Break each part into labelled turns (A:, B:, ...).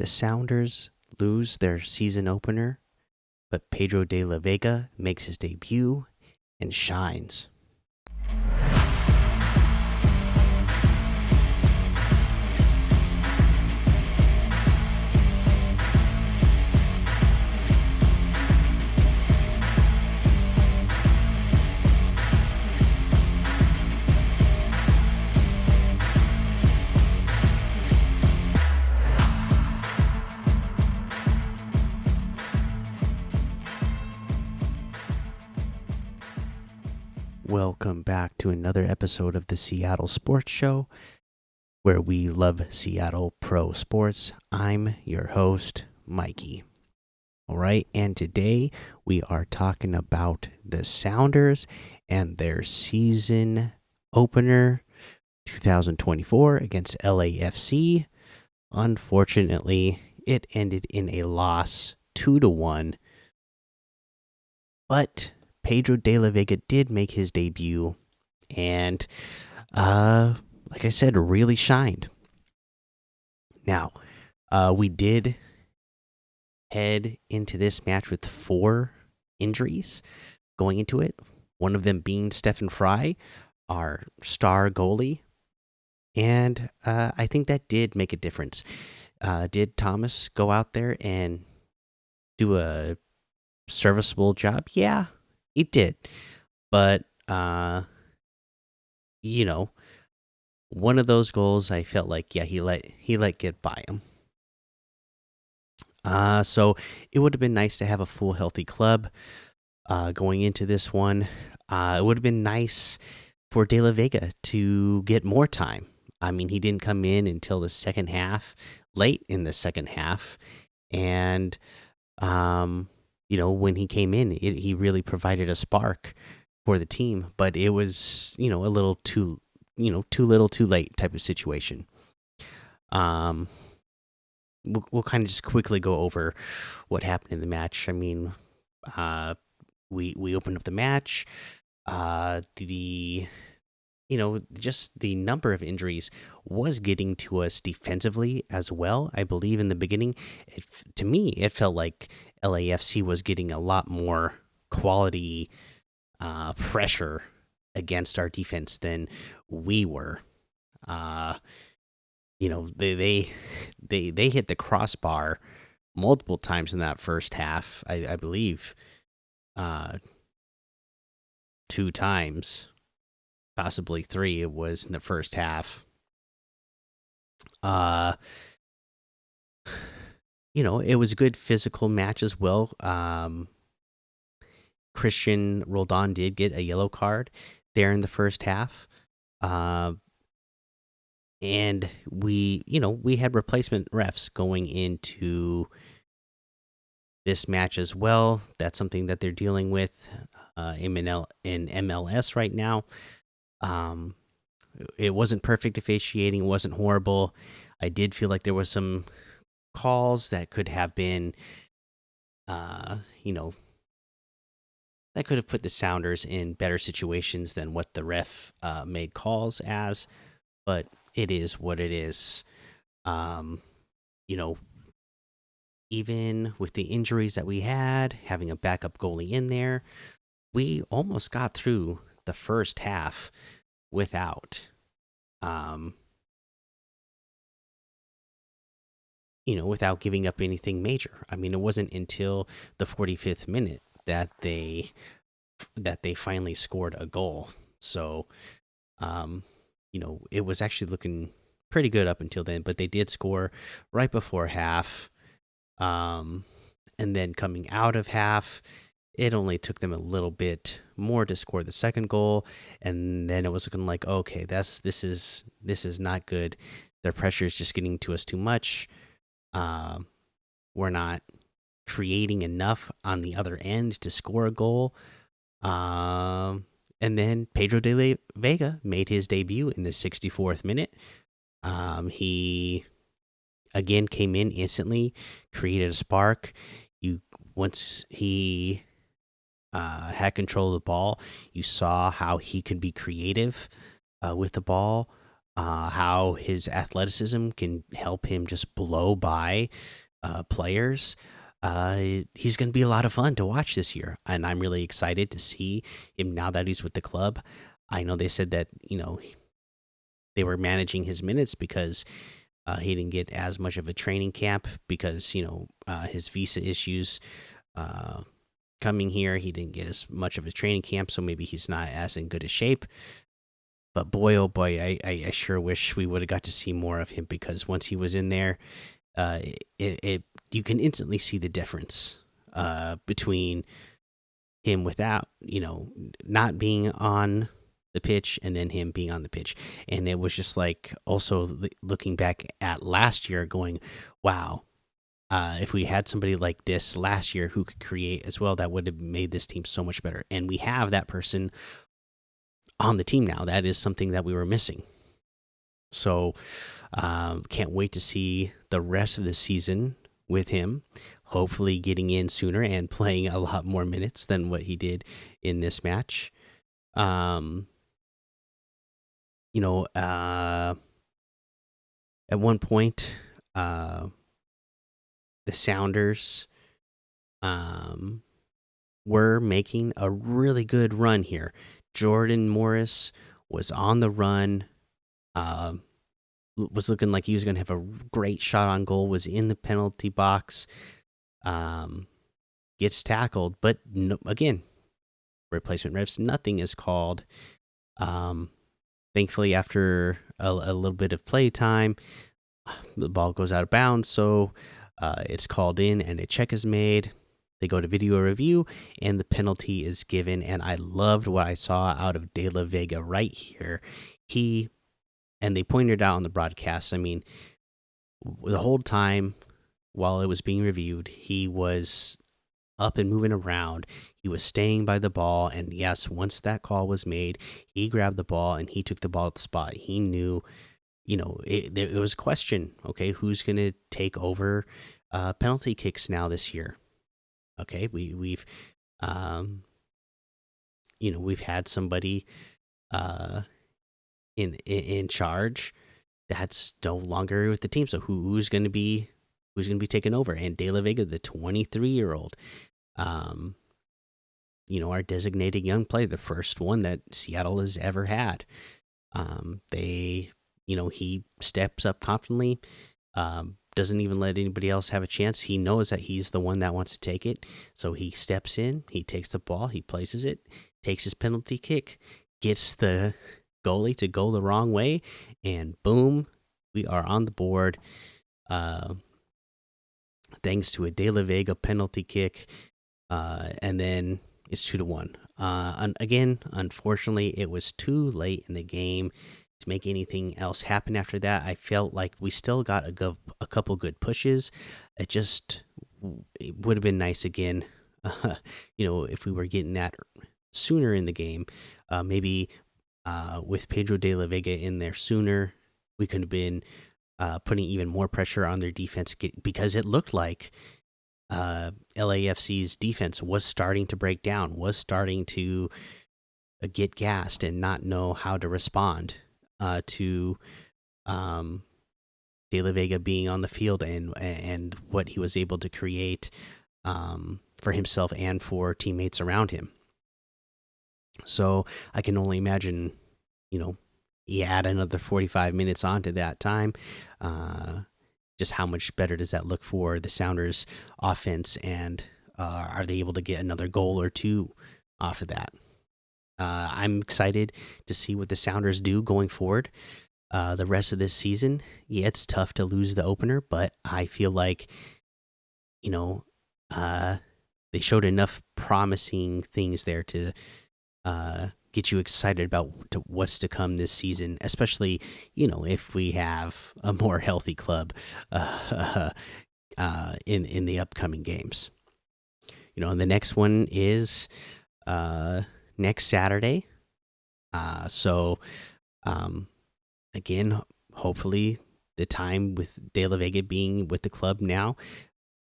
A: The Sounders lose their season opener, but Pedro de la Vega makes his debut and shines. Welcome back to another episode of the Seattle Sports Show, where we love Seattle pro sports. I'm your host, Mikey. All right, and today we are talking about the Sounders and their season opener 2024 against LAFC. Unfortunately, it ended in a loss 2-1, but Pedro de la Vega did make his debut and, like I said, really shined. Now, we did head into this match with 4 injuries going into it, one of them being Stephen Fry, our star goalie. And I think that did make a difference. Did Thomas go out there and do a serviceable job? Yeah, he did. But you know, one of those goals I felt like, yeah, he let get by him. So it would have been nice to have a full healthy club going into this one. It would have been nice for De La Vega to get more time. I mean, he didn't come in until the second half, late in the second half, and when he came in, he really provided a spark for the team. But it was, a little too, too little, too late type of situation. We'll kind of just quickly go over what happened in the match. I mean, we opened up the match. Just the number of injuries was getting to us defensively as well. I believe in the beginning, to me, it felt like LAFC was getting a lot more quality pressure against our defense than we were. They hit the crossbar multiple times in that first half. I believe 2 times, possibly 3. It was in the first half. It was a good physical match as well. Christian Roldan did get a yellow card there in the first half. And we had replacement refs going into this match as well. That's something that they're dealing with in MLS right now. It wasn't perfect officiating, it wasn't horrible. I did feel like there was some calls that could have been, that could have put the Sounders in better situations than what the ref made calls as. But it is what it is. Even with the injuries that we had, having a backup goalie in there, we almost got through the first half without without giving up anything major. I mean, it wasn't until the 45th minute that they finally scored a goal. So it was actually looking pretty good up until then, but they did score right before half. And then coming out of half, it only took them a little bit more to score the second goal, and then it was looking like, okay, this is not good. Their pressure is just getting to us too much. We're not creating enough on the other end to score a goal. And then Pedro de la Vega made his debut in the 64th minute. He again came in instantly, created a spark. Once he had control of the ball, you saw how he could be creative with the ball. how his athleticism can help him just blow by players. He's going to be a lot of fun to watch this year, and I'm really excited to see him now that he's with the club. I know they said that they were managing his minutes because he didn't get as much of a training camp because his visa issues. Coming here, he didn't get as much of a training camp, so maybe he's not as in good a shape. But boy, oh boy, I sure wish we would have got to see more of him because once he was in there, you can instantly see the difference between him without not being on the pitch and then him being on the pitch. And it was just like also looking back at last year, going, wow. If we had somebody like this last year who could create as well, that would have made this team so much better. And we have that person on the team now. That is something that we were missing. So can't wait to see the rest of the season with him. Hopefully getting in sooner and playing a lot more minutes than what he did in this match. At one point, the Sounders were making a really good run here. Jordan Morris was on the run, was looking like he was going to have a great shot on goal, was in the penalty box, gets tackled, but no, again, replacement refs, nothing is called. Thankfully, after a little bit of play time, the ball goes out of bounds, so it's called in and a check is made. They go to video review and the penalty is given. And I loved what I saw out of De La Vega right here. And they pointed out on the broadcast, I mean, the whole time while it was being reviewed, he was up and moving around. He was staying by the ball. And yes, once that call was made, he grabbed the ball and he took the ball at the spot. He knew, it was a question. Okay, who's going to take over penalty kicks now this year? Okay, we've had somebody in charge that's no longer with the team. So who's going to be taking over? And De La Vega, the 23-year-old, our designated young player, the first one that Seattle has ever had. He steps up confidently. Doesn't even let anybody else have a chance. He knows that he's the one that wants to take it. So he steps in, he takes the ball, he places it, takes his penalty kick, gets the goalie to go the wrong way, and boom, we are on the board. Thanks to a De La Vega penalty kick. And then it's 2-1. Again, unfortunately, it was too late in the game to make anything else happen after that. I felt like we still got a couple good pushes. It would have been nice again, if we were getting that sooner in the game. Maybe with Pedro de la Vega in there sooner, we could have been putting even more pressure on their defense because it looked like LAFC's defense was starting to break down, was starting to get gassed and not know how to respond to De La Vega being on the field and what he was able to create for himself and for teammates around him. So I can only imagine, you add another 45 minutes onto that time. Just how much better does that look for the Sounders offense, and are they able to get another goal or two off of that? I'm excited to see what the Sounders do going forward the rest of this season. Yeah, it's tough to lose the opener, but I feel like, they showed enough promising things there to get you excited about what's to come this season, especially, if we have a more healthy club in the upcoming games. And the next one is next Saturday. Again, hopefully the time with De La Vega being with the club now,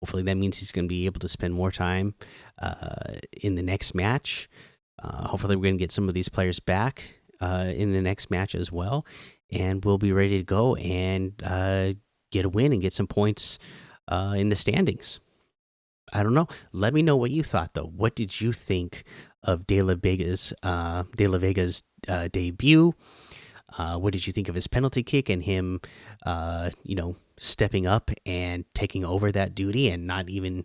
A: hopefully that means he's going to be able to spend more time in the next match. Hopefully we're going to get some of these players back in the next match as well. and we'll be ready to go and get a win and get some points in the standings. I don't know. Let me know what you thought, though. What did you think of De La Vega's debut? What did you think of his penalty kick and him, stepping up and taking over that duty and not even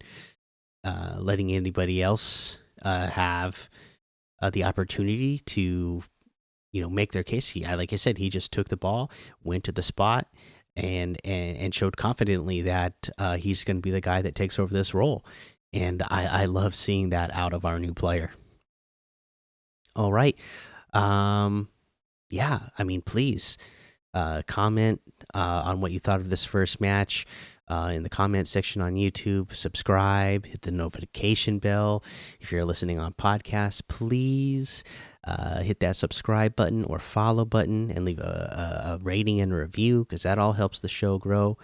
A: letting anybody else have the opportunity to, make their case? Like I said, he just took the ball, went to the spot, and showed confidently that he's going to be the guy that takes over this role. And I love seeing that out of our new player. All right. Yeah, I mean, please comment on what you thought of this first match in the comment section on YouTube. Subscribe, hit the notification bell. If you're listening on podcasts, please hit that subscribe button or follow button and leave a rating and a review, because that all helps the show grow.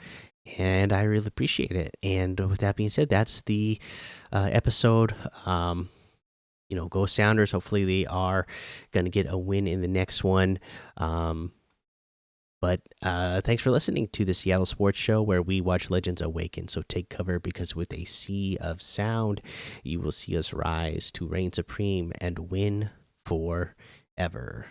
A: And I really appreciate it. And with that being said, that's the episode. Go Sounders. Hopefully, they are going to get a win in the next one. But thanks for listening to the Seattle Sports Show, where we watch legends awaken. So take cover, because with a sea of sound, you will see us rise to reign supreme and win forever.